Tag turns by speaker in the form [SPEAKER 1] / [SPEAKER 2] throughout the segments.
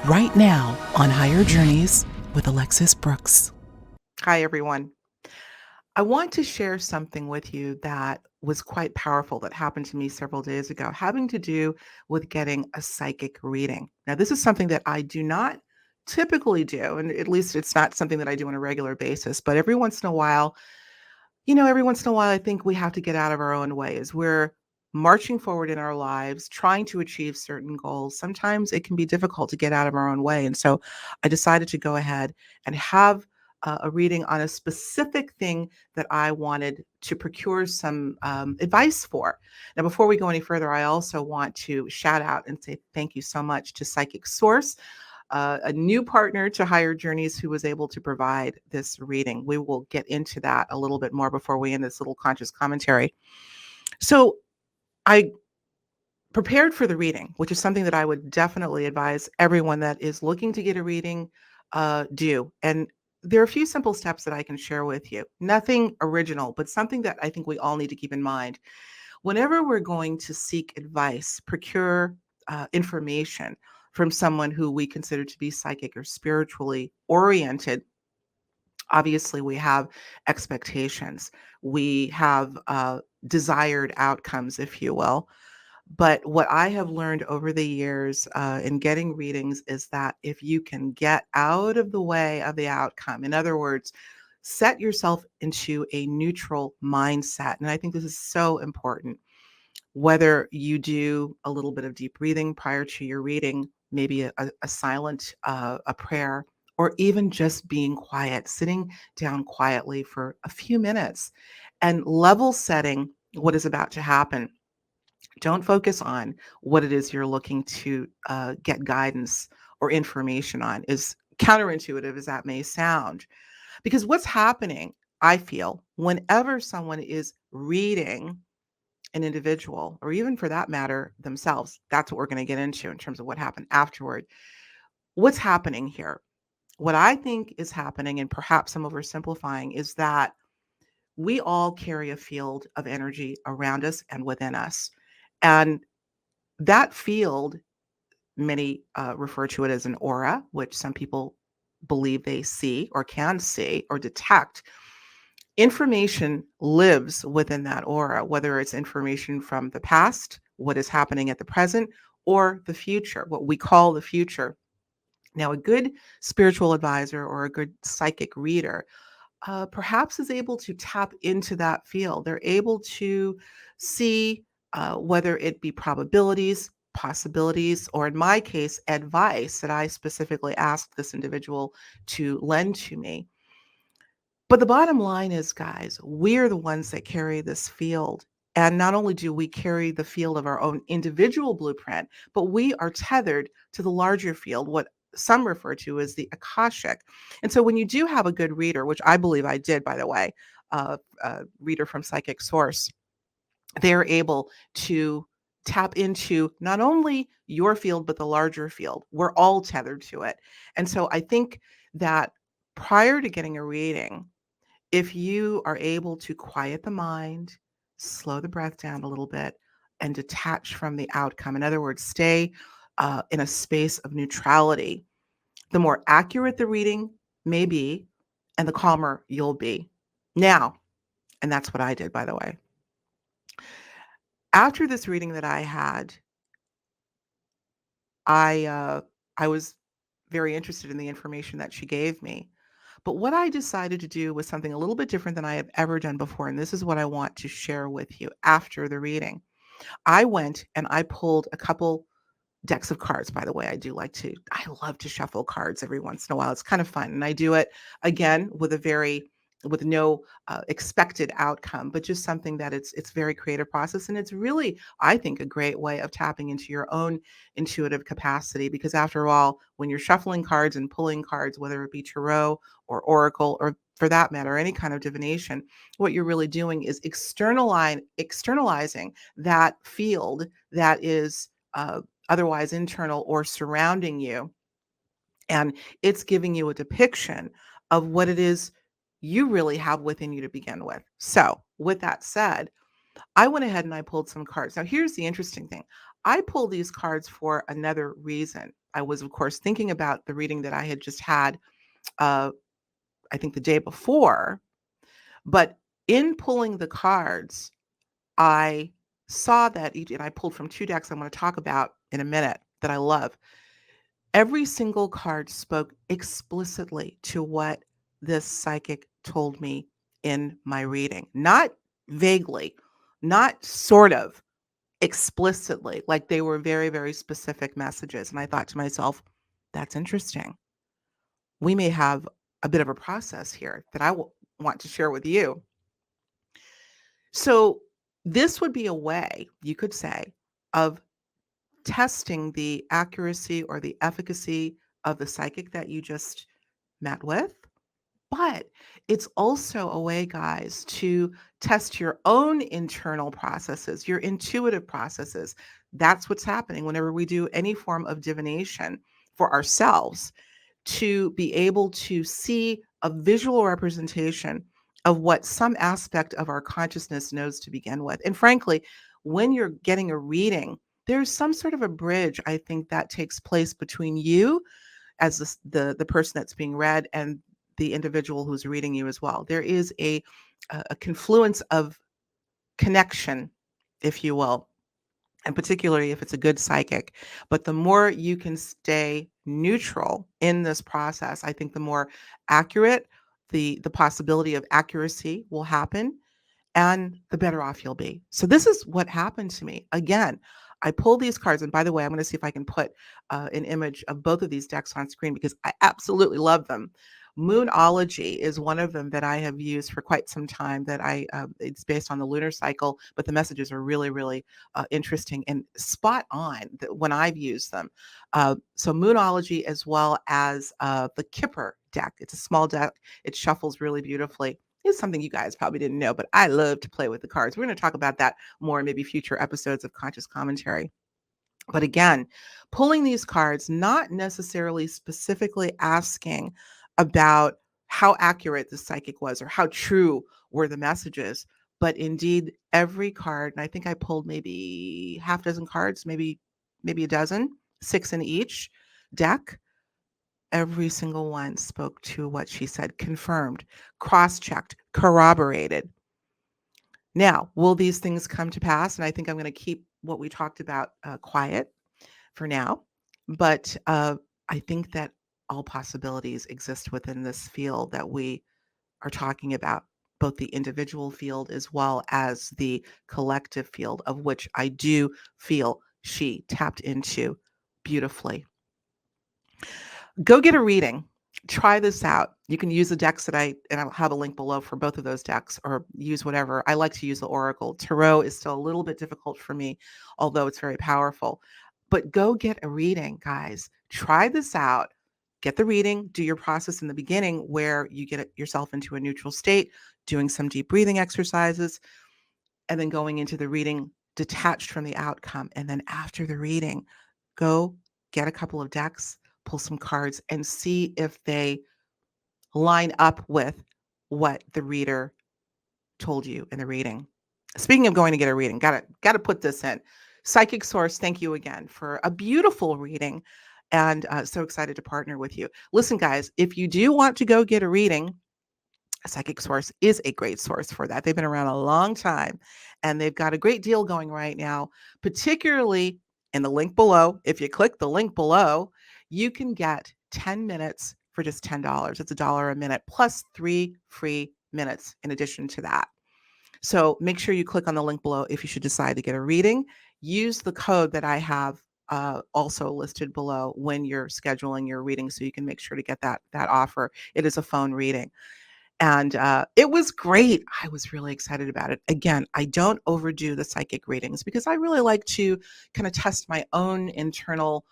[SPEAKER 1] right now on Higher Journeys with Alexis Brooks. Hi, everyone. I want to share something with you that was quite powerful that happened to me several days ago, having to do with getting a psychic reading. Now, this is something that I do not typically do, and at least it's not something that I do on a regular basis, but every once in a while, every once in a while, I think we have to get out of our own way as we're marching forward in our lives, trying to achieve certain goals. Sometimes it can be difficult to get out of our own way. And so I decided to go ahead and have a reading on a specific thing that I wanted to procure some advice for. Now, before we go any further, I also want to shout out and say thank you so much to Psychic Source, a new partner to Higher Journeys who was able to provide this reading. We will get into that a little bit more before we end this little conscious commentary. So I prepared for the reading, which is something that I would definitely advise everyone that is looking to get a reading do. And there are a few simple steps that I can share with you. Nothing original, but something that I think we all need to keep in mind. Whenever we're going to seek advice, procure information from someone who we consider to be psychic or spiritually oriented, obviously we have expectations. We have desired outcomes, if you will. But what I have learned over the years in getting readings is that if you can get out of the way of the outcome, in other words, set yourself into a neutral mindset. And I think this is so important. Whether you do a little bit of deep breathing prior to your reading, maybe a silent a prayer, or even just being quiet, sitting down quietly for a few minutes and level setting what is about to happen. Don't focus on what it is you're looking to get guidance or information on, as counterintuitive as that may sound. Because what's happening, I feel, whenever someone is reading an individual, or even for that matter, themselves, that's what we're going to get into in terms of what happened afterward. What's happening here? What I think is happening, and perhaps I'm oversimplifying, is that we all carry a field of energy around us and within us. And that field, many refer to it as an aura, which some people believe they see or can see or detect. Information lives within that aura, whether it's information from the past, what is happening at the present, or the future, what we call the future. Now, a good spiritual advisor or a good psychic reader perhaps is able to tap into that field. They're able to see whether it be probabilities, possibilities, or in my case, advice that I specifically asked this individual to lend to me. But the bottom line is, guys, we're the ones that carry this field. And not only do we carry the field of our own individual blueprint, but we are tethered to the larger field, what some refer to as the Akashic. And so when you do have a good reader, which I believe I did, by the way, a reader from Psychic Source, they're able to tap into not only your field, but the larger field. We're all tethered to it. And so I think that prior to getting a reading, if you are able to quiet the mind, slow the breath down a little bit, and detach from the outcome, in other words, stay in a space of neutrality, the more accurate the reading may be, and the calmer you'll be. Now, and that's what I did, by the way. After this reading that I had, I was very interested in the information that she gave me. But what I decided to do was something a little bit different than I have ever done before. And this is what I want to share with you after the reading. I went and I pulled a couple decks of cards. By the way, I love to shuffle cards every once in a while. It's kind of fun. And I do it again with no expected outcome, but just something that it's very creative process. And it's really, I think, a great way of tapping into your own intuitive capacity, because after all, when you're shuffling cards and pulling cards, whether it be tarot or oracle, or for that matter, any kind of divination, what you're really doing is externalizing that field that is otherwise internal or surrounding you. And it's giving you a depiction of what it is you really have within you to begin with. So, with that said, I went ahead and I pulled some cards. Now, here's the interesting thing. I pulled these cards for another reason. I was, of course, thinking about the reading that I had just had, uh, I think the day before. But in pulling the cards, I saw that each, and I pulled from two decks I'm going to talk about in a minute that I love. Every single card spoke explicitly to what this psychic told me in my reading, not vaguely, not sort of, explicitly, like they were very, very specific messages. And I thought to myself, that's interesting. We may have a bit of a process here that want to share with you. So, this would be a way, you could say, of testing the accuracy or the efficacy of the psychic that you just met with. But it's also a way, guys, to test your own internal processes, your intuitive processes. That's what's happening whenever we do any form of divination for ourselves, to be able to see a visual representation of what some aspect of our consciousness knows to begin with. And frankly, when you're getting a reading, there's some sort of a bridge, I think, that takes place between you as the person that's being read and the individual who's reading you as well. There is a confluence of connection, if you will, and particularly if it's a good psychic. But the more you can stay neutral in this process, I think the more accurate the possibility of accuracy will happen and the better off you'll be. So this is what happened to me. Again, I pulled these cards, and by the way, I'm going to see if I can put an image of both of these decks on screen because I absolutely love them. Moonology is one of them that I have used for quite some time. That it's based on the lunar cycle, but the messages are really, really interesting and spot on when I've used them. So Moonology, as well as the Kipper deck. It's a small deck. It shuffles really beautifully. It's something you guys probably didn't know, but I love to play with the cards. We're going to talk about that more in maybe future episodes of Conscious Commentary. But again, pulling these cards, not necessarily specifically asking about how accurate the psychic was or how true were the messages, but indeed every card, and I think I pulled maybe half dozen cards, maybe a dozen, 6 in each deck. Every single one spoke to what she said, confirmed, cross-checked, corroborated. Now, will these things come to pass? And I think I'm going to keep what we talked about quiet for now. But I think that all possibilities exist within this field that we are talking about, both the individual field as well as the collective field, of which I do feel she tapped into beautifully. Go get a reading. Try this out. You can use the decks and I'll have a link below for both of those decks, or use whatever. I like to use the Oracle. Tarot is still a little bit difficult for me, although it's very powerful. But go get a reading, guys. Try this out. Get the reading, do your process in the beginning where you get yourself into a neutral state, doing some deep breathing exercises, and then going into the reading detached from the outcome. And then after the reading, go get a couple of decks, pull some cards, and see if they line up with what the reader told you in the reading. Speaking of going to get a reading, gotta put this in. Psychic Source, thank you again for a beautiful reading, and so excited to partner with you. Listen, guys, if you do want to go get a reading, Psychic Source is a great source for that. They've been around a long time, and they've got a great deal going right now, particularly in the link below. If you click the link below, you can get 10 minutes for just $10. It's $1 a minute plus 3 free minutes in addition to that. So make sure you click on the link below if you should decide to get a reading. Use the code that I have also listed below when you're scheduling your reading, so you can make sure to get that offer. It is a phone reading. And it was great. I was really excited about it. Again, I don't overdo the psychic readings because I really like to kind of test my own internal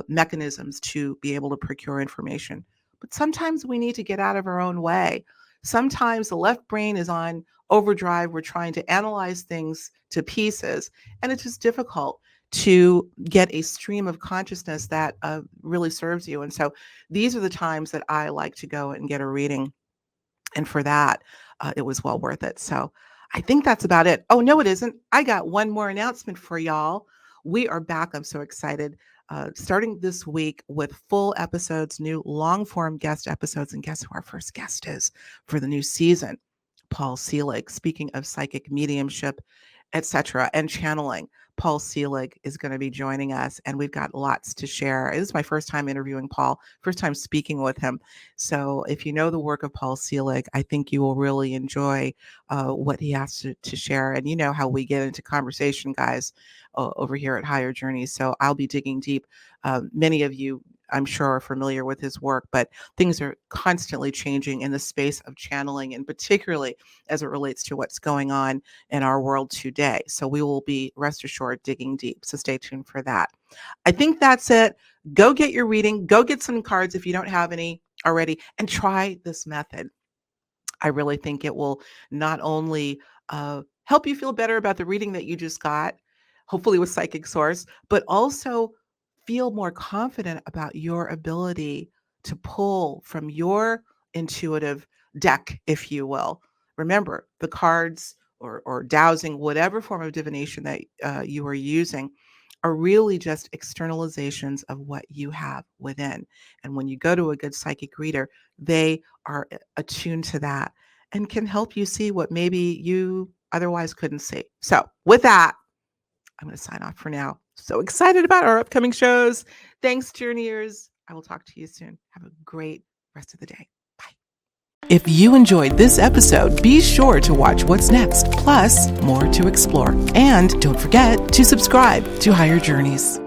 [SPEAKER 1] mechanisms to be able to procure information. But sometimes we need to get out of our own way. Sometimes the left brain is on overdrive. We're trying to analyze things to pieces, and it's just difficult to get a stream of consciousness that really serves you. And so these are the times that I like to go and get a reading. And for that, it was well worth it. So I think that's about it. Oh, no, it isn't. I got one more announcement for y'all. We are back. I'm so excited. Starting this week with full episodes, new long form guest episodes. And guess who our first guest is for the new season? Paul Selig. Speaking of psychic mediumship, etc., and channeling, Paul Selig is going to be joining us, and we've got lots to share. This is my first time interviewing Paul, first time speaking with him. So if you know the work of Paul Selig, I think you will really enjoy what he has to share. And you know how we get into conversation, guys, over here at Higher Journeys. So I'll be digging deep. Many of you, I'm sure, are familiar with his work, but things are constantly changing in the space of channeling, and particularly as it relates to what's going on in our world today. So we will be, rest assured, digging deep. So stay tuned for that. I think that's it. Go get your reading. Go get some cards if you don't have any already, and try this method. I really think it will not only help you feel better about the reading that you just got, hopefully with Psychic Source, but also feel more confident about your ability to pull from your intuitive deck, if you will. Remember, the cards or dowsing, whatever form of divination that you are using, are really just externalizations of what you have within. And when you go to a good psychic reader, they are attuned to that and can help you see what maybe you otherwise couldn't see. So with that, I'm going to sign off for now. So excited about our upcoming shows. Thanks, Journeyers. I will talk to you soon. Have a great rest of the day. Bye. If you enjoyed this episode, be sure to watch what's next, plus more to explore. And don't forget to subscribe to Higher Journeys.